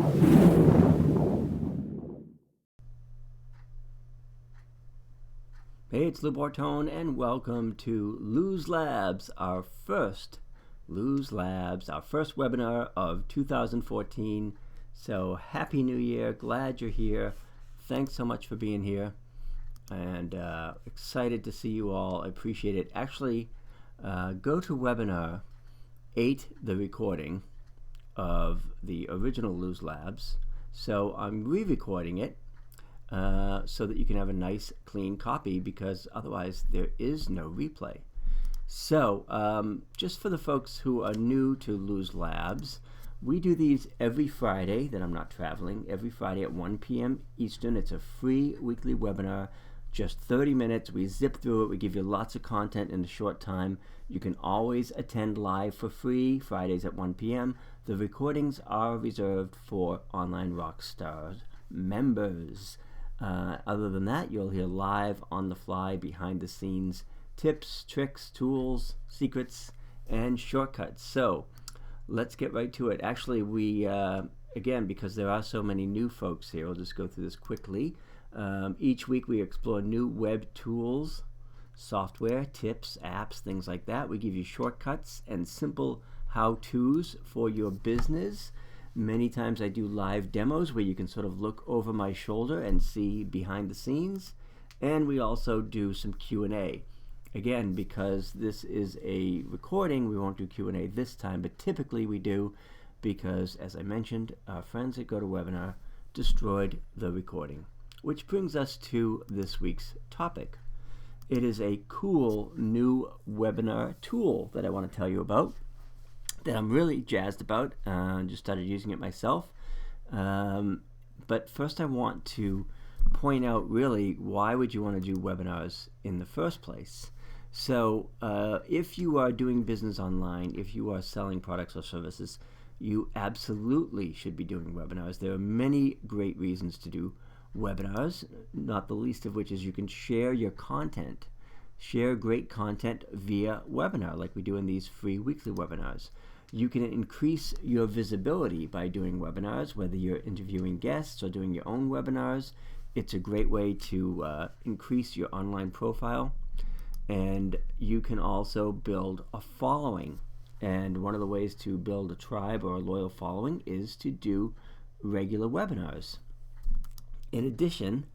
Hey, it's Bortone, and welcome to Lose Labs, our first webinar of 2014. So happy New Year, glad you're here. Thanks so much for being here, and excited to see you all. I appreciate it. Actually, go to webinar 8, the recording of the original Lose Labs. So I'm re-recording it so that you can have a nice clean copy, because otherwise there is no replay. So just for the folks who are new to Lose Labs, we do these every Friday that I'm not traveling, every Friday at 1 p.m. Eastern. It's a free weekly webinar, just 30 minutes. We zip through it. We give you lots of content in a short time. You can always attend live for free, Fridays at 1 p.m. The recordings are reserved for Online Rockstars members. Other than that, you'll hear live, on the fly, behind the scenes tips, tricks, tools, secrets, and shortcuts. So let's get right to it. Actually, we again, because there are so many new folks here, I'll just go through this quickly. Each week we explore new web tools, software, tips, apps, things like that. We give you shortcuts and simple how-tos for your business. Many times I do live demos where you can sort of look over my shoulder and see behind the scenes. And we also do some Q&A. Again, because this is a recording, we won't do Q&A this time, but typically we do, because, as I mentioned, our friends at GoToWebinar destroyed the recording. Which brings us to this week's topic. It is a cool new webinar tool that I want to tell you about, that I'm really jazzed about. Just started using it myself. But first I want to point out, really, why would you want to do webinars in the first place? So if you are doing business online, if you are selling products or services, you absolutely should be doing webinars. There are many great reasons to do webinars, not the least of which is you can share your content. Share great content via webinar, like we do in these free weekly webinars. You can increase your visibility by doing webinars, whether you're interviewing guests or doing your own webinars. It's a great way to increase your online profile. And you can also build a following. And one of the ways to build a tribe or a loyal following is to do regular webinars. In addition,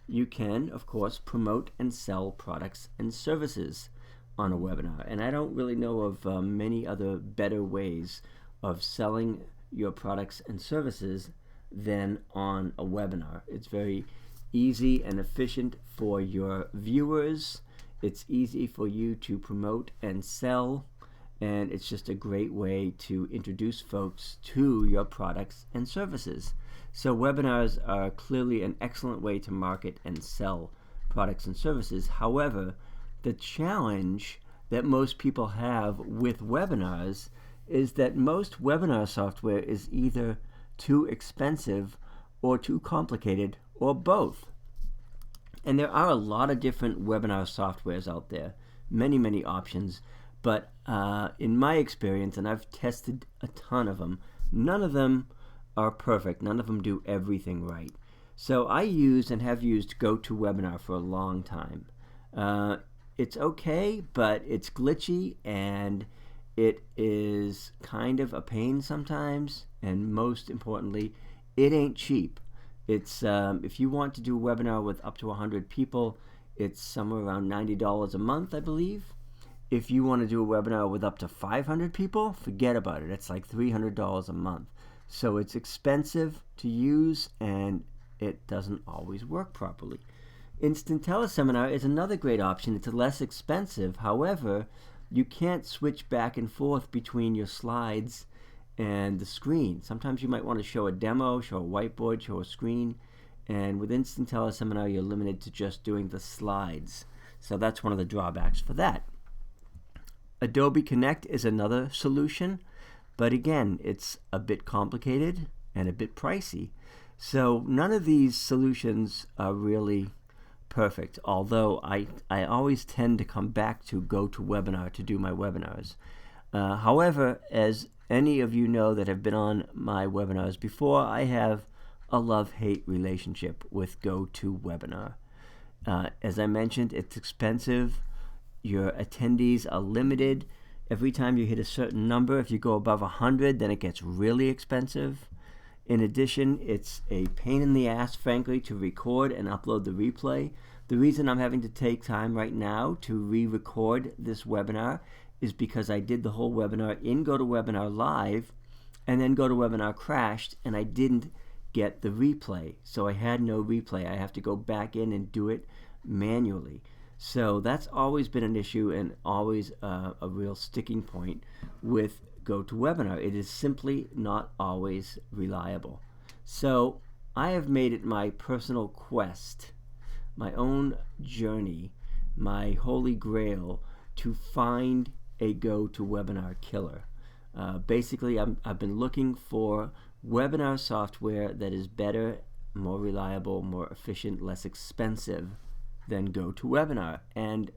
you can, of course, promote and sell products and services on a webinar. And I don't really know of many other better ways of selling your products and services than on a webinar. It's very easy and efficient for your viewers. It's easy for you to promote and sell, and it's just a great way to introduce folks to your products and services. So webinars are clearly an excellent way to market and sell products and services. However, the challenge that most people have with webinars is that most webinar software is either too expensive or too complicated, or both. And there are a lot of different webinar softwares out there, many options, but in my experience, and I've tested a ton of them, none of them are perfect. None of them do everything right. So I use and have used GoToWebinar for a long time. It's okay, but it's glitchy, and it is kind of a pain sometimes, and most importantly, it ain't cheap. It's if you want to do a webinar with up to 100 people, it's somewhere around $90 a month, I believe. If you want to do a webinar with up to 500 people, forget about it. It's like $300 a month. So it's expensive to use, and it doesn't always work properly. Instant Teleseminar is another great option. It's less expensive. However, you can't switch back and forth between your slides and the screen. Sometimes you might want to show a demo, show a whiteboard, show a screen, and with Instant Teleseminar you're limited to just doing the slides. So that's one of the drawbacks for that. Adobe Connect is another solution, but again, it's a bit complicated and a bit pricey. So none of these solutions are really perfect, although I always tend to come back to GoToWebinar to do my webinars. However, as any of you know that have been on my webinars before, I have a love-hate relationship with GoToWebinar. As I mentioned, it's expensive. Your attendees are limited. Every time you hit a certain number, if you go above 100, then it gets really expensive. In addition, it's a pain in the ass, frankly, to record and upload the replay. The reason I'm having to take time right now to re-record this webinar is because I did the whole webinar in GoToWebinar Live, and then GoToWebinar crashed, and I didn't get the replay. So I had no replay. I have to go back in and do it manually. So that's always been an issue and always a real sticking point with GoToWebinar. It is simply not always reliable. So I have made it my personal quest, my own journey, my holy grail to find a GoToWebinar killer. Basically, I've been looking for webinar software that is better, more reliable, more efficient, less expensive than GoToWebinar. And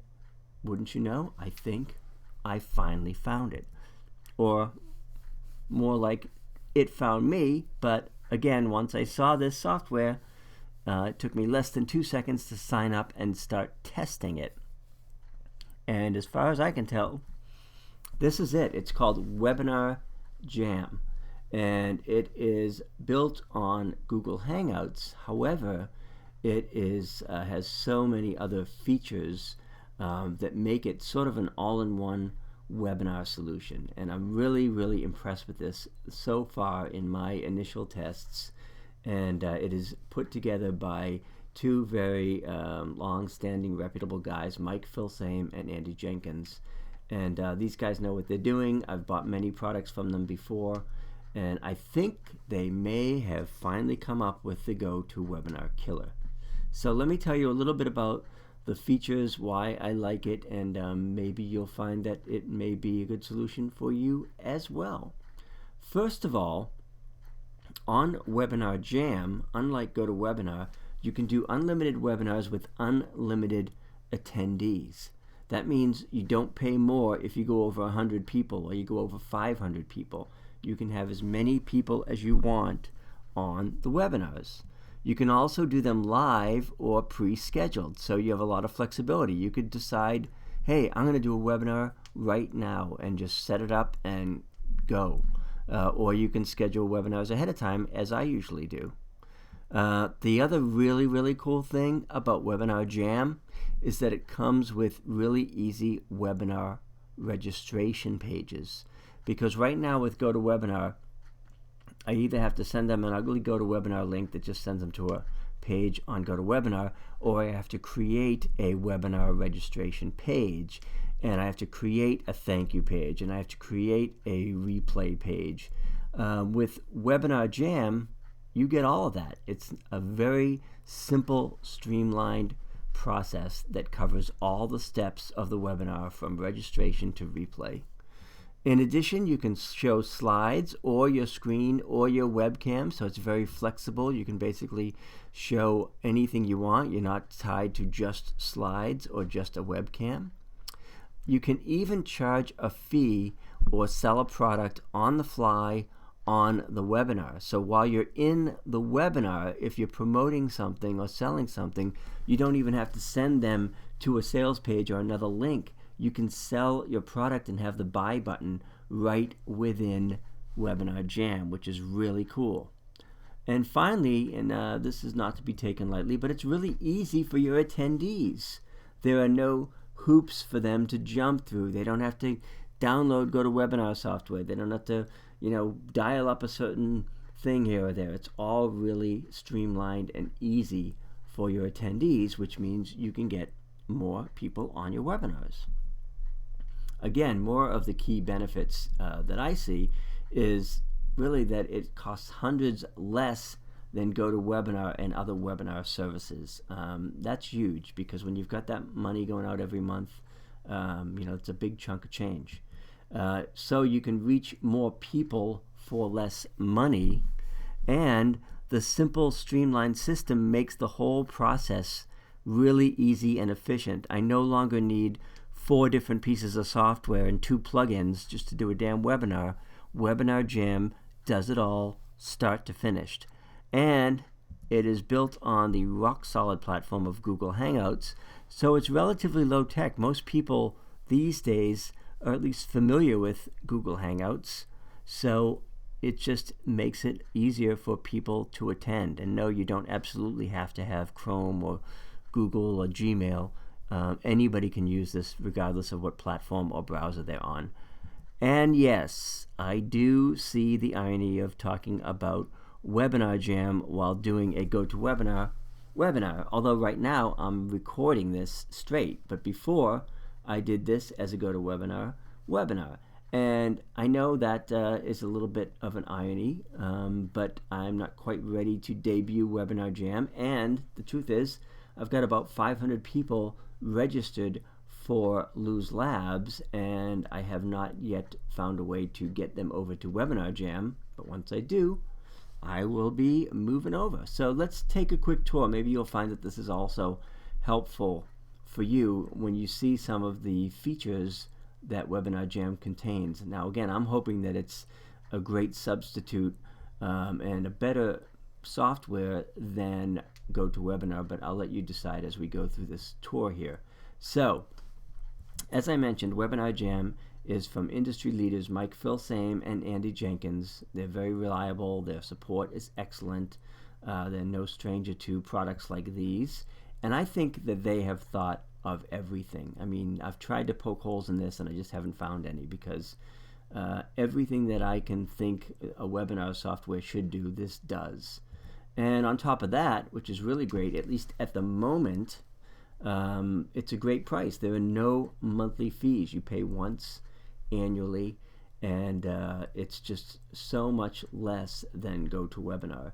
wouldn't you know, I think I finally found it. Or more like it found me, but again, once I saw this software, it took me less than 2 seconds to sign up and start testing it. And as far as I can tell, this is it. It's called WebinarJam, and it is built on Google Hangouts. However, it has so many other features that make it sort of an all-in-one webinar solution, and I'm really impressed with this so far in my initial tests. And it is put together by two very long-standing reputable guys, Mike Filsame and Andy Jenkins, and these guys know what they're doing. I've bought many products from them before, and I think they may have finally come up with the GoToWebinar killer. So let me tell you a little bit about the features, why I like it, and maybe you'll find that it may be a good solution for you as well. First of all, on WebinarJam, unlike GoToWebinar, you can do unlimited webinars with unlimited attendees. That means you don't pay more if you go over 100 people or you go over 500 people. You can have as many people as you want on the webinars. You can also do them live or pre-scheduled, so you have a lot of flexibility. You could decide, hey, I'm going to do a webinar right now and just set it up and go. Or you can schedule webinars ahead of time, as I usually do. The other really cool thing about WebinarJam is that it comes with really easy webinar registration pages. Because right now with GoToWebinar, I either have to send them an ugly GoToWebinar link that just sends them to a page on GoToWebinar, or I have to create a webinar registration page, and I have to create a thank you page, and I have to create a replay page. With WebinarJam, you get all of that. It's a very simple, streamlined process that covers all the steps of the webinar from registration to replay. In addition, you can show slides or your screen or your webcam, so it's very flexible. You can basically show anything you want. You're not tied to just slides or just a webcam. You can even charge a fee or sell a product on the fly on the webinar. So while you're in the webinar, if you're promoting something or selling something, you don't even have to send them to a sales page or another link. You can sell your product and have the buy button right within WebinarJam, which is really cool. And finally, and this is not to be taken lightly, but it's really easy for your attendees. There are no hoops for them to jump through. They don't have to download GoToWebinar software. They don't have to, dial up a certain thing here or there. It's all really streamlined and easy for your attendees, which means you can get more people on your webinars. Again, more of the key benefits that I see is really that it costs hundreds less than GoToWebinar and other webinar services. That's huge, because when you've got that money going out every month, it's a big chunk of change. So you can reach more people for less money, and the simple, streamlined system makes the whole process really easy and efficient. I no longer need 4 different pieces of software and 2 plugins just to do a damn webinar. WebinarJam does it all, start to finish. And it is built on the rock-solid platform of Google Hangouts, so it's relatively low-tech. Most people these days are at least familiar with Google Hangouts, so it just makes it easier for people to attend. And no, you don't absolutely have to have Chrome or Google or Gmail. Anybody can use this regardless of what platform or browser they're on. And yes, I do see the irony of talking about WebinarJam while doing a GoToWebinar webinar, although right now I'm recording this straight, but before I did this as a GoToWebinar webinar. And I know that is a little bit of an irony, but I'm not quite ready to debut WebinarJam, and the truth is I've got about 500 people registered for Lose Labs, and I have not yet found a way to get them over to WebinarJam, but once I do, I will be moving over. So let's take a quick tour. Maybe you'll find that this is also helpful for you when you see some of the features that WebinarJam contains. Now again, I'm hoping that it's a great substitute and a better software than GoToWebinar, but I'll let you decide as we go through this tour here. So, as I mentioned, WebinarJam is from industry leaders Mike Filsame and Andy Jenkins. They're very reliable. Their support is excellent. They're no stranger to products like these. And I think that they have thought of everything. I mean, I've tried to poke holes in this and I just haven't found any, because everything that I can think a webinar software should do, this does. And on top of that, which is really great, at least at the moment, it's a great price. There are no monthly fees. You pay once annually, and it's just so much less than GoToWebinar.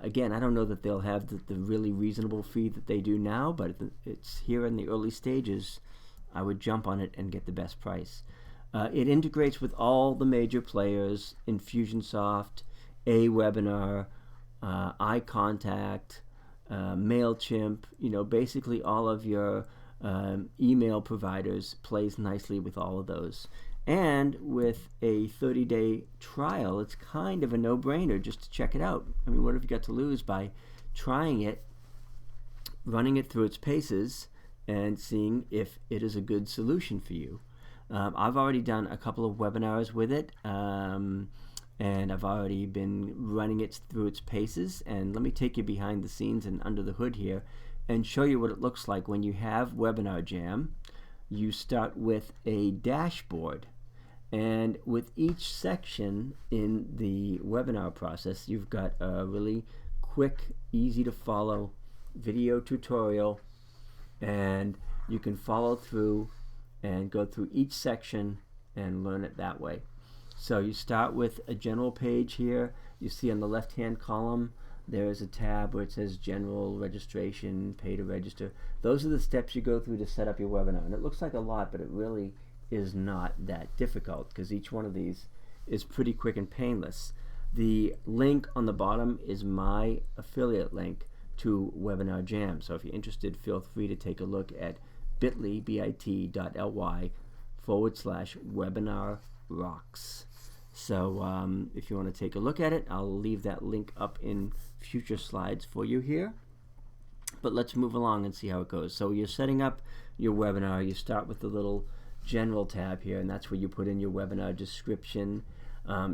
Again, I don't know that they'll have the really reasonable fee that they do now, but it's here in the early stages. I would jump on it and get the best price. It integrates with all the major players: Infusionsoft, Awebinar, iContact, MailChimp. You know, basically all of your email providers plays nicely with all of those. And with a 30-day trial, it's kind of a no-brainer just to check it out. I mean, what have you got to lose by trying it, running it through its paces, and seeing if it is a good solution for you? I've already done a couple of webinars with it, and I've already been running it through its paces. And let me take you behind the scenes and under the hood here and show you what it looks like when you have WebinarJam. You start with a dashboard, and with each section in the webinar process, you've got a really quick, easy to follow video tutorial, and you can follow through and go through each section and learn it that way. So you start with a general page here. You see on the left-hand column there is a tab where it says General Registration, Pay to Register. Those are the steps you go through to set up your webinar. And it looks like a lot, but it really is not that difficult, because each one of these is pretty quick and painless. The link on the bottom is my affiliate link to WebinarJam. So if you're interested, feel free to take a look at bit.ly/webinarrocks. So if you want to take a look at it, I'll leave that link up in future slides for you here. But let's move along and see how it goes. So you're setting up your webinar. You start with the little General tab here, and that's where you put in your webinar description.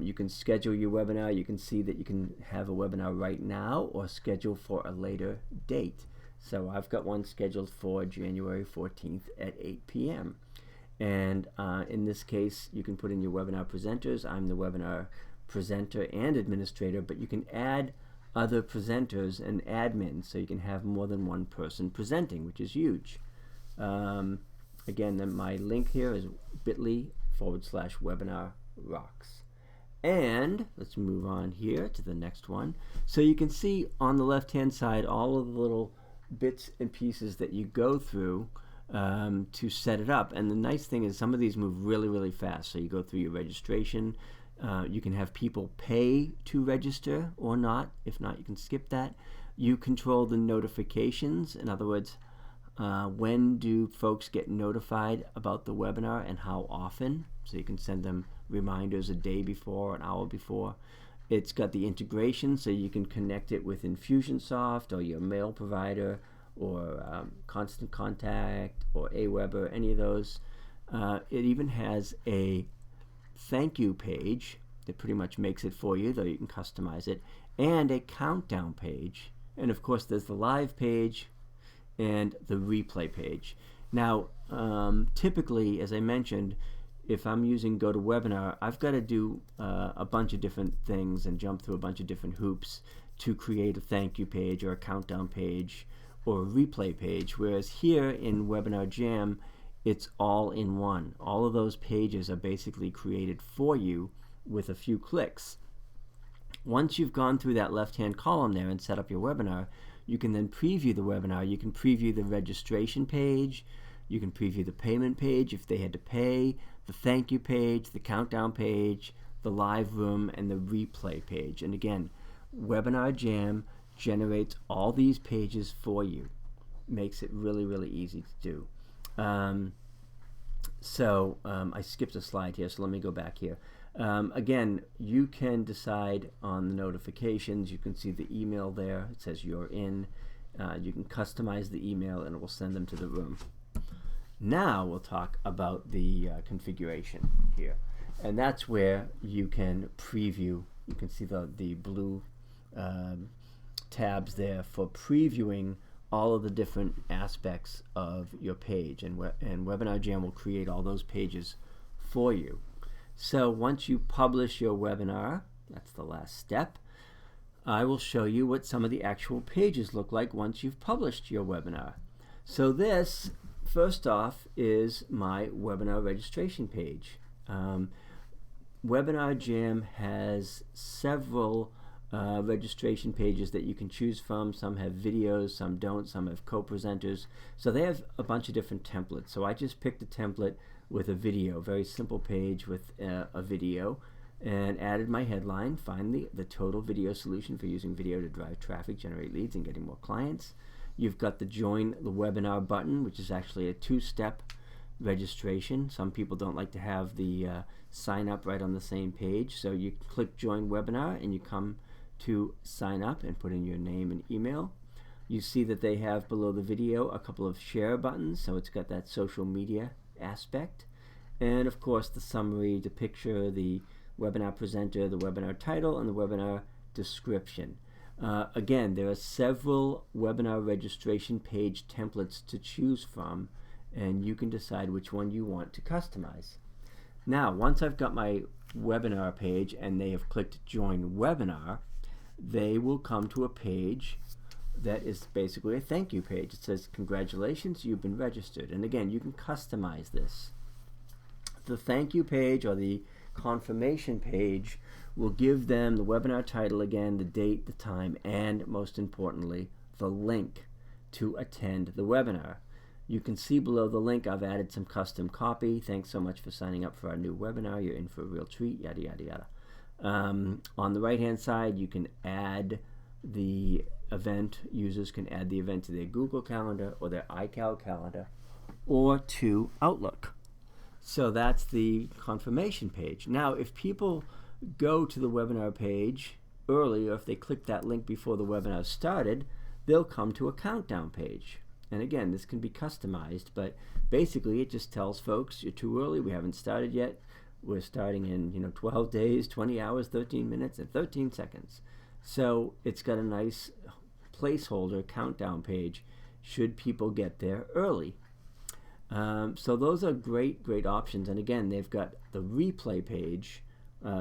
You can schedule your webinar. You can see that you can have a webinar right now or schedule for a later date. So I've got one scheduled for January 14th at 8 p.m. And in this case, you can put in your webinar presenters. I'm the webinar presenter and administrator, but you can add other presenters and admins, so you can have more than one person presenting, which is huge. Again, then my link here is bit.ly/webinarrocks. And let's move on here to the next one. So you can see on the left-hand side all of the little bits and pieces that you go through to set it up. And the nice thing is some of these move really, really fast. So you go through your registration. You can have people pay to register or not. If not, you can skip that. You control the notifications. In other words, when do folks get notified about the webinar and how often? So you can send them reminders a day before, an hour before. It's got the integration, so you can connect it with Infusionsoft or your mail provider or Constant Contact or Aweber, any of those. It even has a thank you page that pretty much makes it for you, though you can customize it, and a countdown page. And of course, there's the live page and the replay page. Now, typically, as I mentioned, if I'm using GoToWebinar, I've got to do a bunch of different things and jump through a bunch of different hoops to create a thank you page or a countdown page or a replay page. Whereas here in WebinarJam, it's all in one. All of those pages are basically created for you with a few clicks. Once you've gone through that left-hand column there and set up your webinar, you can then preview the webinar. You can preview the registration page. You can preview the payment page if they had to pay, the thank you page, the countdown page, the live room, and the replay page. And again, WebinarJam generates all these pages for you. Makes it really, really easy to do. I skipped a slide here, so let me go back here. Again, you can decide on the notifications. You can see the email there. It says you're in. You can customize the email and it will send them to the room. Now we'll talk about the configuration here. And that's where you can preview. You can see the blue tabs there for previewing all of the different aspects of your page. And WebinarJam will create all those pages for you. So once you publish your webinar, that's the last step, I will show you what some of the actual pages look like once you've published your webinar. So this, first off, is my webinar registration page. WebinarJam has several registration pages that you can choose from. Some have videos, some don't, some have co-presenters. So they have a bunch of different templates. So I just picked a template with a video, very simple page with a video, and added my headline, find the total video solution for using video to drive traffic, generate leads, and getting more clients. You've got the join the webinar button, which is actually a two-step registration. Some people don't like to have the sign up right on the same page, so you click join webinar and you come to sign up and put in your name and email. You see that they have below the video a couple of share buttons, so it's got that social media aspect, and of course the summary, the picture, the webinar presenter, the webinar title, and the webinar description. Again, there are several webinar registration page templates to choose from, and you can decide which one you want to customize. Now, once I've got my webinar page and they have clicked join webinar, they will come to a page that is basically a thank you page. It says, congratulations, you've been registered. And again, you can customize this. The thank you page or the confirmation page will give them the webinar title again, the date, the time, and most importantly, the link to attend the webinar. You can see below the link I've added some custom copy. Thanks so much for signing up for our new webinar. You're in for a real treat, yada, yada, yada. On the right-hand side, you can add the event. Users can add the event to their Google Calendar or their iCal calendar or to Outlook. So that's the confirmation page. Now, if people go to the webinar page early, or if they click that link before the webinar started, they'll come to a countdown page. And again, this can be customized, but basically it just tells folks, you're too early, we haven't started yet. We're starting in 12 days, 20 hours, 13 minutes, and 13 seconds. So it's got a nice placeholder countdown page should people get there early. So those are great options. And again, they've got the replay page,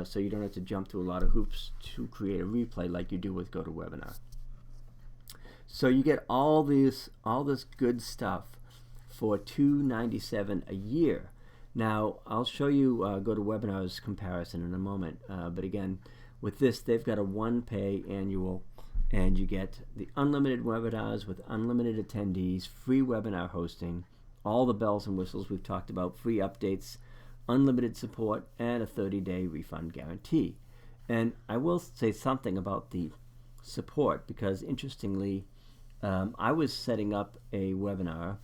so you don't have to jump through a lot of hoops to create a replay like you do with GoToWebinar. So you get all this good stuff for $297 a year. Now, I'll show you GoToWebinar's comparison in a moment, but again, with this, they've got a one-pay annual, and you get the unlimited webinars with unlimited attendees, free webinar hosting, all the bells and whistles we've talked about, free updates, unlimited support, and a 30-day refund guarantee. And I will say something about the support, because interestingly, I was setting up a webinar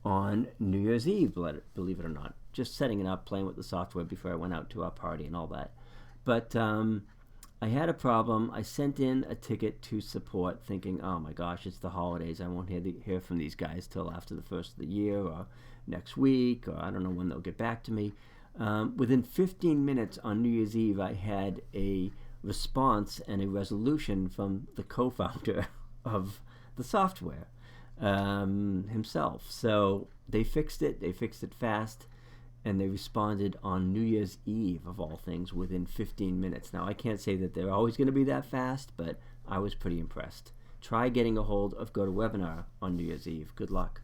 on New Year's Eve, believe it or not, just setting it up, playing with the software before I went out to our party and all that. But I had a problem. I sent in a ticket to support thinking, oh my gosh, it's the holidays. I won't hear from these guys till after the first of the year or next week, or I don't know when they'll get back to me. Within 15 minutes on New Year's Eve, I had a response and a resolution from the co-founder of the software himself. So they fixed it fast, and they responded on New Year's Eve, of all things, within 15 minutes. Now, I can't say that they're always going to be that fast, but I was pretty impressed. Try getting a hold of GoToWebinar on New Year's Eve. Good luck.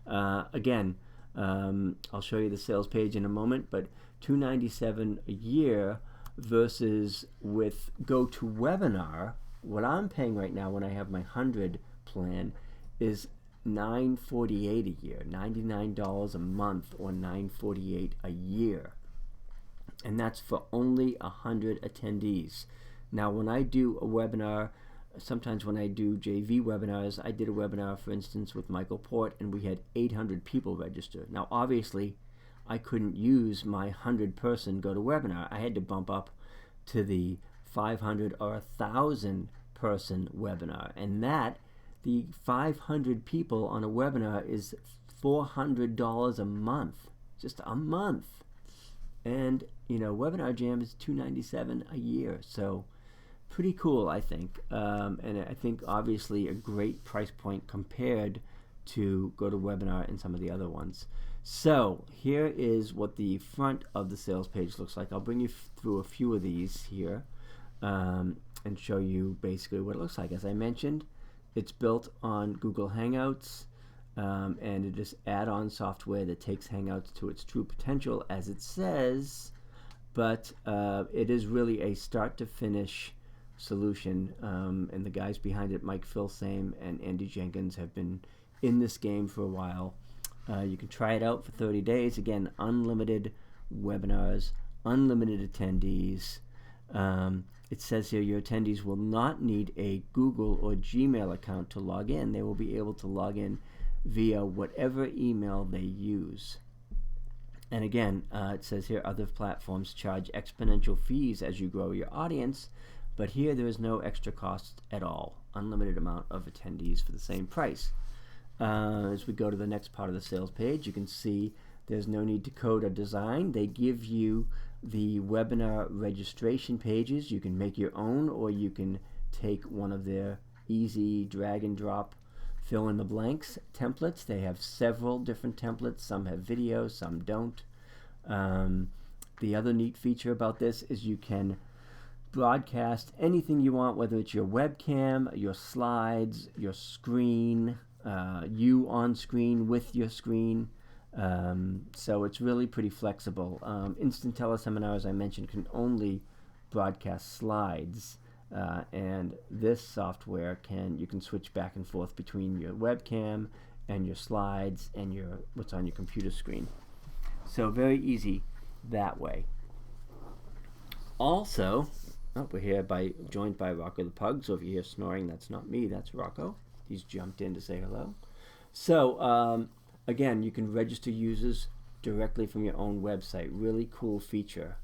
Again, I'll show you the sales page in a moment, but $297 a year versus with GoToWebinar, what I'm paying right now when I have my 100 plan is $948 a year, $99 a month, or $948 a year, and that's for only 100 attendees. Now, when I do a webinar, sometimes when I do JV webinars, I did a webinar, for instance, with Michael Port, and we had 800 people register. Now, obviously, I couldn't use my 100-person GoToWebinar. I had to bump up to the 500 or 1,000-person webinar, and that the 500 people on a webinar is $400 a month, just a month. And you know, WebinarJam is $297 a year, so pretty cool, I think. And I think obviously a great price point compared to GoToWebinar and some of the other ones. So here is what the front of the sales page looks like. I'll bring you through a few of these here and show you basically what it looks like. As I mentioned, it's built on Google Hangouts, and it is add-on software that takes Hangouts to its true potential, as it says, but it is really a start-to-finish solution, and the guys behind it, Mike Filsame and Andy Jenkins, have been in this game for a while. You can try it out for 30 days. Again, unlimited webinars, unlimited attendees. It says here your attendees will not need a Google or Gmail account to log in. They will be able to log in via whatever email they use. And again, it says here other platforms charge exponential fees as you grow your audience, but here there is no extra cost at all. Unlimited amount of attendees for the same price. As we go to the next part of the sales page, you can see there's no need to code or design. They give you the webinar registration pages. You can make your own, or you can take one of their easy drag and drop fill in the blanks templates. They have several different templates. Some have video, some don't. The other neat feature about this is you can broadcast anything you want, whether it's your webcam, your slides, your screen, you on screen with your screen. So it's really pretty flexible. Instant Teleseminars, as I mentioned, can only broadcast slides, and this software you can switch back and forth between your webcam and your slides and what's on your computer screen. So very easy that way. Also, we're here joined by Rocco the Pug. So if you hear snoring, that's not me, that's Rocco. He's jumped in to say hello. So again, you can register users directly from your own website. Really cool feature.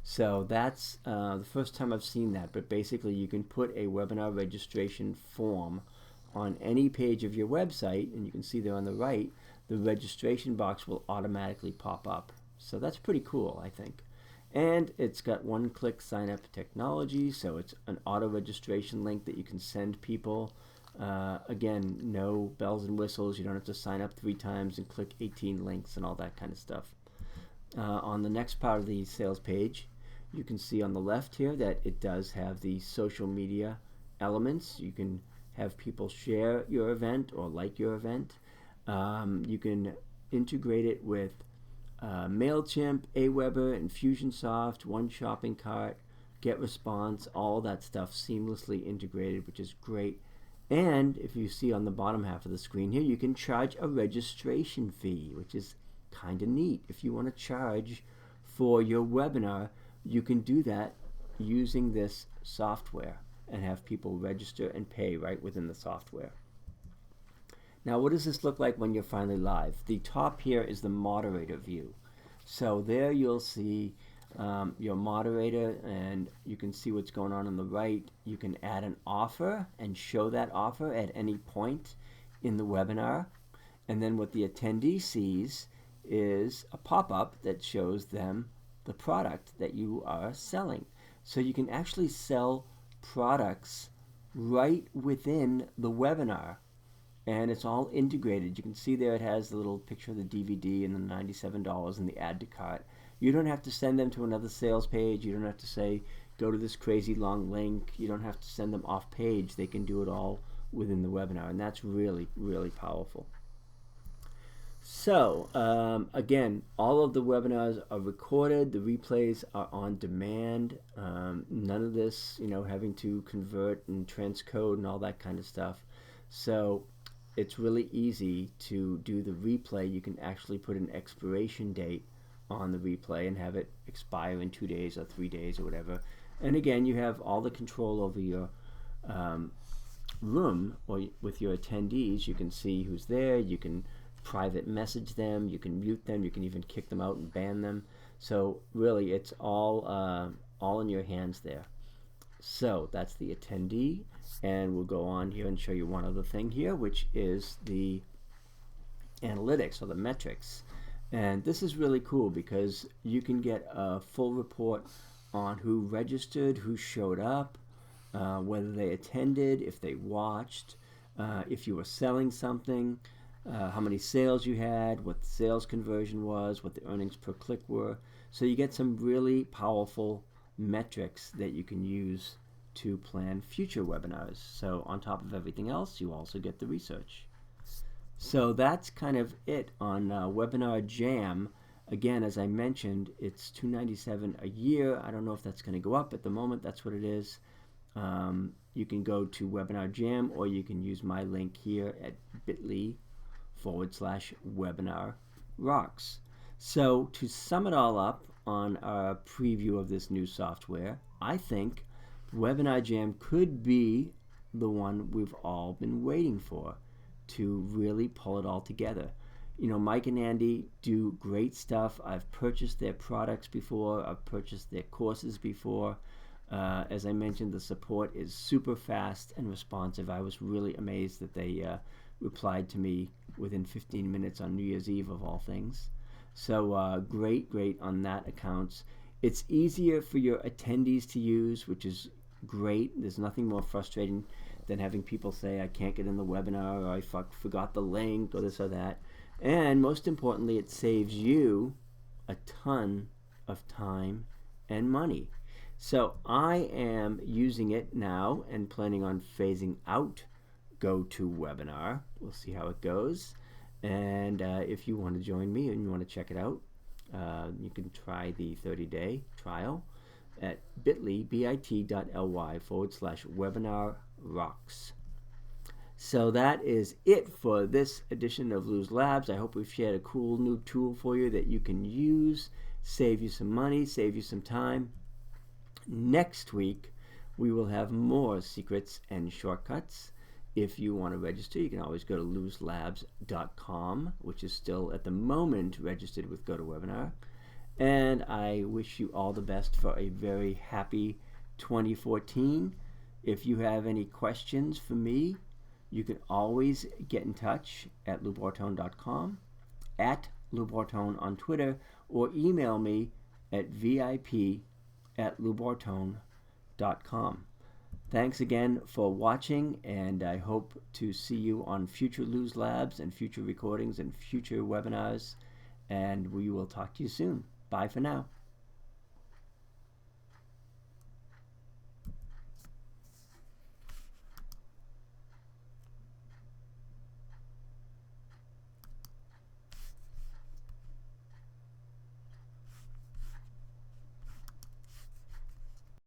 So that's the first time I've seen that, but basically you can put a webinar registration form on any page of your website, and you can see there on the right, the registration box will automatically pop up. So that's pretty cool, I think. And it's got one-click sign-up technology, so it's an auto-registration link that you can send people. Again, no bells and whistles. You don't have to sign up 3 times and click 18 links and all that kind of stuff. On the next part of the sales page, you can see on the left here that it does have the social media elements. You can have people share your event or like your event. You can integrate it with MailChimp, Aweber, Infusionsoft, One Shopping Cart, GetResponse, all that stuff seamlessly integrated, which is great. And if you see on the bottom half of the screen here, you can charge a registration fee, which is kind of neat. If you want to charge for your webinar, you can do that using this software and have people register and pay right within the software. Now, what does this look like when you're finally live? The top here is the moderator view. So there you'll see your moderator, and you can see what's going on the right. You can add an offer and show that offer at any point in the webinar. And then what the attendee sees is a pop-up that shows them the product that you are selling. So you can actually sell products right within the webinar, and it's all integrated. You can see there it has the little picture of the DVD and the $97 and the add to cart. You don't have to send them to another sales page. You don't have to say go to this crazy long link. You don't have to send them off page. They can do it all within the webinar, and that's really, really powerful. So again, all of the webinars are recorded. The replays are on demand. None of this, having to convert and transcode and all that kind of stuff. So it's really easy to do the replay. You can actually put an expiration date on the replay and have it expire in 2 days or 3 days or whatever. And again, you have all the control over your room, or with your attendees. You can see who's there. You can private message them, you can mute them, you can even kick them out and ban them. So really, it's all in your hands there. So that's the attendee, and we'll go on here and show you one other thing here, which is the analytics or the metrics. And this is really cool because you can get a full report on who registered, who showed up, whether they attended, if they watched, if you were selling something, how many sales you had, what the sales conversion was, what the earnings per click were. So you get some really powerful metrics that you can use to plan future webinars. So on top of everything else, you also get the research. So that's kind of it on WebinarJam. Again, as I mentioned, it's $297 a year. I don't know if that's going to go up at the moment. That's what it is. You can go to WebinarJam, or you can use my link here at bit.ly/webinar rocks. So to sum it all up on our preview of this new software, I think WebinarJam could be the one we've all been waiting for to really pull it all together. Mike and Andy do great stuff. I've purchased their products before. I've purchased their courses before. As I mentioned, the support is super fast and responsive. I was really amazed that they replied to me within 15 minutes on New Year's Eve, of all things. So great on that account. It's easier for your attendees to use, which is great. There's nothing more frustrating than having people say, I can't get in the webinar, or I forgot the link, or this or that. And most importantly, it saves you a ton of time and money. So I am using it now and planning on phasing out GoToWebinar. We'll see how it goes. And if you want to join me and you want to check it out, you can try the 30-day trial at bit.ly/webinar rocks. So that is it for this edition of Luz Labs. I hope we've shared a cool new tool for you that you can use, save you some money, save you some time. Next week, we will have more secrets and shortcuts. If you want to register, you can always go to luzlabs.com, which is still at the moment registered with GoToWebinar. And I wish you all the best for a very happy 2014. If you have any questions for me, you can always get in touch at loubortone.com, at loubortone on Twitter, or email me at vip@loubortone.com. Thanks again for watching, and I hope to see you on future Luz Labs and future recordings and future webinars, and we will talk to you soon. Bye for now.